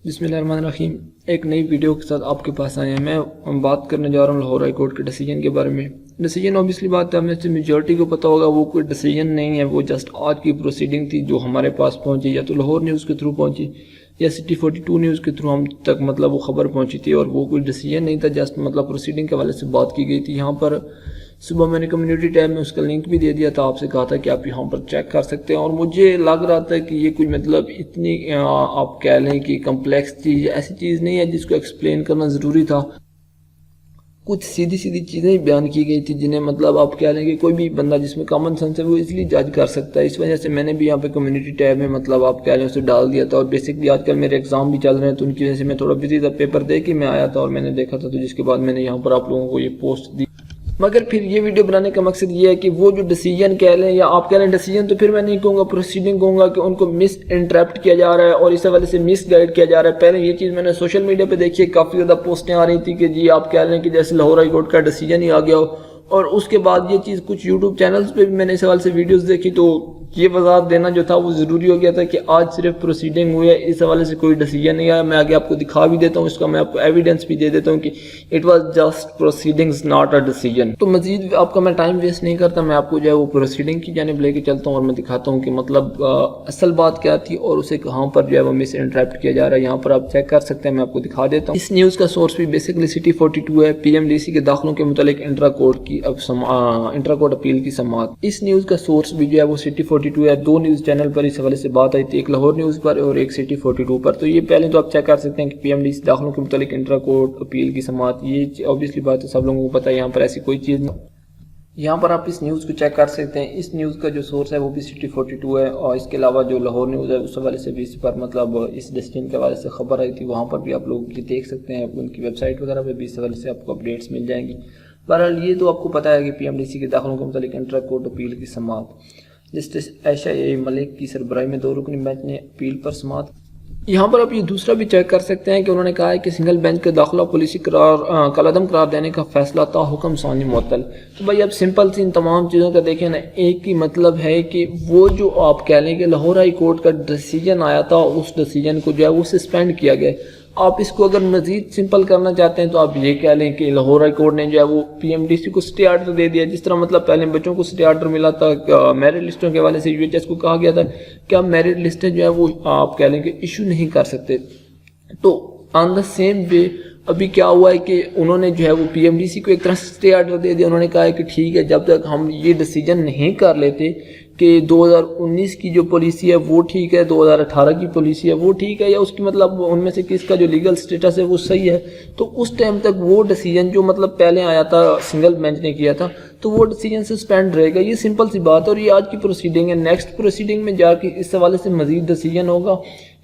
بسم اللہ الرحمن الرحیم، ایک نئی ویڈیو کے ساتھ آپ کے پاس آئے ہیں۔ میں بات کرنے جا رہا ہوں لاہور ہائی کورٹ کے ڈیسیجن کے بارے میں۔ ڈیسیجن اوبیسلی بات ہے، ہمیں سے میجورٹی کو پتہ ہوگا وہ کوئی ڈیسیجن نہیں ہے، وہ جسٹ آج کی پروسیڈنگ تھی جو ہمارے پاس پہنچی، یا تو لاہور نیوز کے تھرو پہنچی یا سٹی 42 نیوز کے تھرو ہم تک وہ خبر پہنچی تھی، اور وہ کوئی ڈیسیجن نہیں تھا، جسٹ پروسیڈنگ کے حوالے سے بات کی گئی تھی۔ یہاں پر صبح میں نے کمیونٹی ٹیب میں اس کا لنک بھی دے دیا تھا، آپ سے کہا تھا کہ آپ یہاں پر چیک کر سکتے ہیں، اور مجھے لگ رہا تھا کہ یہ کوئی اتنی آپ کہہ لیں کہ کمپلیکس چیز، ایسی چیز نہیں ہے جس کو ایکسپلین کرنا ضروری تھا۔ کچھ سیدھی چیزیں بیان کی گئی تھی جنہیں آپ کہہ لیں کہ کوئی بھی بندہ جس میں کامن سینس ہے وہ ایزیلی جج کر سکتا ہے۔ اس وجہ سے میں نے بھی یہاں پہ کمیونٹی ٹیب میں آپ کہہ لیں اسے ڈال دیا تھا، اور بیسکلی آج کل میرے ایگزام بھی چل رہے ہیں تو ان کی وجہ سے میں تھوڑا بزی تھا، پیپر دے کے میں آیا تھا اور میں نے دیکھا تھا، تو جس کے بعد میں نے یہاں پر آپ لوگوں کو یہ پوسٹ دی۔ مگر پھر یہ ویڈیو بنانے کا مقصد یہ ہے کہ وہ جو ڈیسیجن کہہ لیں یا آپ کہہ لیں ڈیسیجن، تو پھر میں نہیں کہوں گا پروسیڈنگ، کہوں گا کہ ان کو مس انٹرپٹ کیا جا رہا ہے اور اس حوالے سے مس گائیڈ کیا جا رہا ہے۔ پہلے یہ چیز میں نے سوشل میڈیا پہ دیکھی ہے، کافی زیادہ پوسٹیں آ رہی تھی کہ جی آپ کہہ لیں کہ جیسے لاہور ہائی کورٹ کا ڈیسیجن ہی آ گیا ہو، اور اس کے بعد یہ چیز کچھ یوٹیوب چینلز پہ بھی میں نے اس حوالے سے ویڈیوز دیکھی، تو یہ وضاحت دینا جو تھا وہ ضروری ہو گیا تھا کہ آج صرف پروسیڈنگ ہوئی ہے، اس حوالے سے کوئی ڈیسیجن نہیں آیا۔ میں آگے آپ کو دکھا بھی دیتا ہوں، اس کا میں آپ کو ایویڈنس بھی دے دیتا ہوں کہ it was just proceedings not a decision. تو مزید آپ کا میں ٹائم ویسٹ نہیں کرتا، میں آپ کو جو ہے وہ پروسیڈنگ کی جانب لے کے چلتا ہوں اور میں دکھاتا ہوں کہ اصل بات کیا تھی اور اسے کہاں پر جو ہے وہ مس انٹرپٹ کیا جا رہا ہے۔ یہاں پر آپ چیک کر سکتے ہیں، میں آپ کو دکھا دیتا ہوں۔ اس نیوز کا سورس بھی بیسکلی سٹی 42 ہے، PMDC کے داخلوں کے متعلق انٹرا کورٹ اپیل کی سماعت۔ اس نیوز کا سورس بھی جو ہے وہ سٹی 42 ہے، دو نیوز چینل پر اس حوالے سے بات آئی تھی، ایک لاہور نیوز پر اور ایک سٹی 42 پر۔ تو یہ پہلے تو آپ چیک کر سکتے ہیں کہ PMDC داخلوں کے متعلق انٹرا کورٹ اپیل کی سماعت، یہ اوبیسلی بات ہے، سب لوگوں کو پتہ ہے، یہاں پر ایسی کوئی چیز نہیں۔ یہاں پر آپ اس نیوز کو چیک کر سکتے ہیں، اس نیوز کا جو سورس ہے وہ بھی سٹی 42 ہے، اور اس کے علاوہ جو لاہور نیوز ہے اس حوالے سے بھی اس پر اس ڈیسیجن کے حوالے سے خبر آئی تھی، وہاں پر بھی آپ لوگ یہ دیکھ سکتے ہیں، ان کی ویب سائٹ وغیرہ پہ بھی اس حوالے سے آپ کو اپڈیٹس مل جائیں گی۔ بہرحال یہ تو آپ کو پتہ ہے کہ PMDC کے داخلوں کے متعلق انٹرا کورٹ اپیل کی سماعت، جسٹس عائشہ ملک کی سربراہی میں 2 رکنی بینچ نے اپیل پر سماعت۔ یہاں پر آپ یہ دوسرا بھی چیک کر سکتے ہیں کہ انہوں نے کہا ہے کہ سنگل بینچ کے داخلہ پالیسی کالعدم قرار دینے کا فیصلہ تا حکم ثانی معطل۔ تو بھائی اب سمپل سی ان تمام چیزوں کا دیکھیں نا، ایک ہی مطلب ہے کہ وہ جو آپ کہہ لیں کہ لاہور ہائی کورٹ کا ڈیسیجن آیا تھا، اس ڈیسیجن کو جو ہے وہ سسپینڈ کیا گیا۔ آپ اس کو اگر مزید سمپل کرنا چاہتے ہیں تو آپ یہ کہہ لیں کہ لاہور ہائی کورٹ نے جو ہے وہ PMDC کو سٹے آرڈر دے دیا، جس طرح پہلے بچوں کو سٹے آرڈر ملا تھا میرٹ لسٹوں کے حوالے سے، UHS کو کہا گیا تھا کہ آپ میرٹ لسٹیں جو ہے وہ آپ کہہ لیں کہ ایشو نہیں کر سکتے۔ تو آن دا سیم وے ابھی کیا ہوا ہے کہ انہوں نے جو ہے وہ PMDC کو ایک طرح سے سٹے آرڈر دے دیا۔ انہوں نے کہا ہے کہ ٹھیک ہے، جب تک ہم یہ ڈیسیجن نہیں کر لیتے کہ 2019 کی جو پالیسی ہے وہ ٹھیک ہے، 2018 کی پالیسی ہے وہ ٹھیک ہے، یا اس کی ان میں سے کس کا جو لیگل سٹیٹس ہے وہ صحیح ہے، تو اس ٹائم تک وہ ڈیسیجن جو پہلے آیا تھا سنگل بینچ نے کیا تھا، تو وہ ڈیسیجن سسپینڈ رہے گا۔ یہ سمپل سی بات ہے، اور یہ آج کی پروسیڈنگ ہے۔ نیکسٹ پروسیڈنگ میں جا کے اس حوالے سے مزید ڈیسیجن ہوگا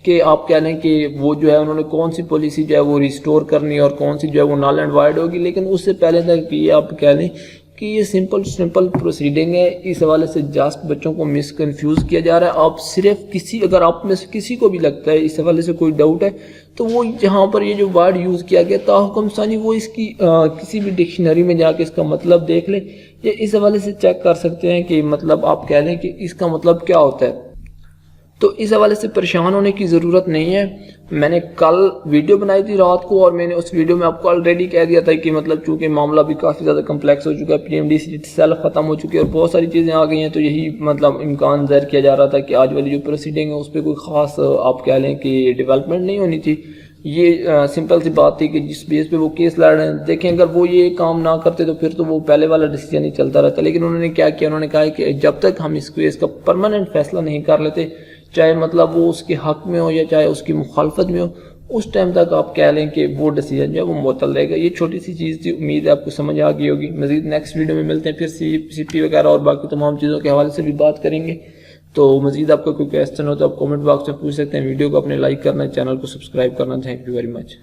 کہ آپ کہہ لیں کہ وہ جو ہے انہوں نے کون سی پالیسی جو ہے وہ ریسٹور کرنی اور کون سی جو ہے وہ نال اینڈ وائڈ ہوگی، لیکن اس سے پہلے تک یہ آپ کہہ لیں کہ یہ سمپل پروسیڈنگ ہے۔ اس حوالے سے جسٹ بچوں کو مس کنفیوز کیا جا رہا ہے۔ آپ صرف اگر آپ میں سے کسی کو بھی لگتا ہے اس حوالے سے کوئی ڈاؤٹ ہے، تو وہ جہاں پر یہ جو ورڈ یوز کیا گیا تا حکم ثانی، وہ اس کی کسی بھی ڈکشنری میں جا کے اس کا مطلب دیکھ لیں، یا اس حوالے سے چیک کر سکتے ہیں کہ آپ کہہ لیں کہ اس کا مطلب کیا ہوتا ہے۔ تو اس حوالے سے پریشان ہونے کی ضرورت نہیں ہے۔ میں نے کل ویڈیو بنائی تھی رات کو، اور میں نے اس ویڈیو میں آپ کو آلریڈی کہہ دیا تھا کہ چونکہ معاملہ بھی کافی زیادہ کمپلیکس ہو چکا ہے، PMDC سیلف ختم ہو چکی ہے اور بہت ساری چیزیں آ گئی ہیں، تو یہی امکان ظاہر کیا جا رہا تھا کہ آج والی جو پروسیڈنگ ہے اس پہ کوئی خاص آپ کہہ لیں کہ ڈیولپمنٹ نہیں ہونی تھی۔ یہ سمپل سی بات تھی کہ جس بیس پہ وہ کیس لڑ رہے ہیں، دیکھیں اگر وہ یہ کام نہ کرتے تو پھر تو وہ پہلے والا ڈیسیجن ہی چلتا رہتا، لیکن انہوں نے کیا کیا، انہوں نے کہا کہ جب تک ہم اس کیس کا پرماننٹ فیصلہ نہیں کر لیتے، چاہے وہ اس کے حق میں ہو یا چاہے اس کی مخالفت میں ہو، اس ٹائم تک آپ کہہ لیں کہ وہ ڈیسیجن جو ہے وہ معطل رہے گا۔ یہ چھوٹی سی چیز تھی، امید ہے آپ کو سمجھ آ گئی ہوگی۔ مزید نیکسٹ ویڈیو میں ملتے ہیں، پھر CP وغیرہ اور باقی تمام چیزوں کے حوالے سے بھی بات کریں گے۔ تو مزید آپ کا کوئی کویسچن ہو تو آپ کامنٹ باکس میں پوچھ سکتے ہیں۔ ویڈیو کو اپنے لائک کرنا، چینل کو سبسکرائب کرنا۔ Thank you very much.